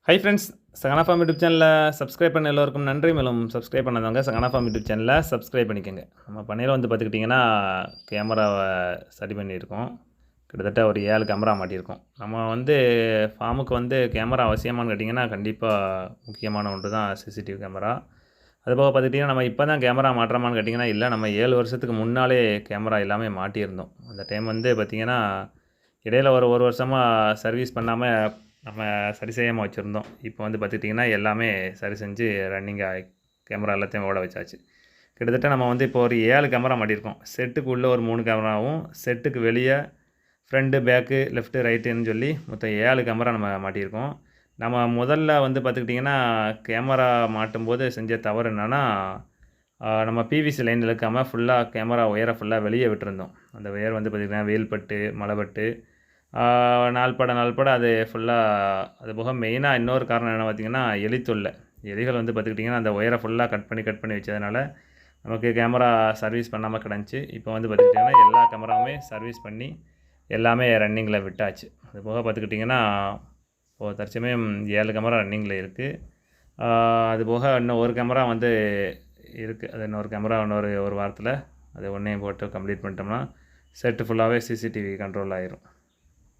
Hi friends, Sahana form YouTube சேனலில் subscribe பண்ண எல்லோருக்கும் நன்றி. மேலும் சப்ஸ்கிரைப் பண்ணாதவங்க சகனா ஃபார்ம் யூடியூப் சேனலில் சப்ஸ்கிரைப் பண்ணிக்கோங்க. நம்ம பண்ணையில் வந்து பார்த்துக்கிட்டிங்கன்னா கேமராவை சரி பண்ணியிருக்கோம். கிட்டத்தட்ட ஒரு 7 கேமரா மாட்டியிருக்கோம். நம்ம வந்து ஃபார்முக்கு வந்து கேமரா அவசியமானு கேட்டிங்கன்னா கண்டிப்பாக முக்கியமான ஒன்று தான் சிசிடிவி கேமரா. அதுபோக பார்த்துக்கிட்டிங்கன்னா நம்ம இப்போ தான் கேமரா மாட்டுறோமான்னு கேட்டிங்கன்னா இல்லை, நம்ம 7 வருஷத்துக்கு முன்னாலே கேமரா எல்லாமே மாட்டியிருந்தோம். அந்த டைம் வந்து பார்த்திங்கன்னா இடையில் ஒரு வருஷமாக சர்வீஸ் பண்ணாமல் நம்ம சரி செய்யாமல் வச்சுருந்தோம். இப்போ வந்து பார்த்துக்கிட்டிங்கன்னா எல்லாமே சரி செஞ்சு ரன்னிங்காக கேமரா எல்லாத்தையும் ஓட வச்சாச்சு. கிட்டத்தட்ட நம்ம வந்து இப்போ ஒரு 7 கேமரா மாட்டியிருக்கோம். செட்டுக்கு உள்ளே ஒரு 3 கேமராவும், செட்டுக்கு வெளியே ஃப்ரண்ட்டு, பேக்கு, லெஃப்ட்டு, ரைட்டுன்னு சொல்லி மொத்தம் 7 கேமரா நம்ம மாட்டியிருக்கோம். நம்ம முதல்ல வந்து பார்த்துக்கிட்டிங்கன்னா கேமரா மாட்டும்போது செஞ்ச தவறு என்னென்னா, நம்ம பிவிசி லைன் இழுக்காமல் ஃபுல்லாக கேமரா ஒயரை ஃபுல்லாக வெளியே விட்டுருந்தோம். அந்த ஒயர் வந்து பார்த்திங்கன்னா வெயில் பட்டு, மழை பட்டு நாள்பட அது ஃபுல்லாக. அதுபோக மெயினாக இன்னொரு காரணம் என்ன பார்த்திங்கன்னா எலி தொல்லை. எலிகள் வந்து பார்த்துக்கிட்டிங்கன்னா அந்த ஒயரை ஃபுல்லாக கட் பண்ணி வச்சதுனால நமக்கு கேமரா சர்வீஸ் பண்ணாமல் கிடந்துச்சு. இப்போ வந்து பார்த்துக்கிட்டிங்கன்னா எல்லா கேமராவுமே சர்வீஸ் பண்ணி எல்லாமே ரன்னிங்கில் விட்டாச்சு. அதுபோக பார்த்துக்கிட்டிங்கன்னா இப்போது தற்சமயம் 7 கேமரா ரன்னிங்கில் இருக்குது. அதுபோக இன்னும் ஒரு கேமரா வந்து இருக்குது. அது இன்னொரு கேமரா ஒரு வாரத்தில் அது ஒன்றையும் போட்டு கம்ப்ளீட் பண்ணிட்டோம்னா செட்டு ஃபுல்லாகவே சிசிடிவி கண்ட்ரோல் ஆயிரும்.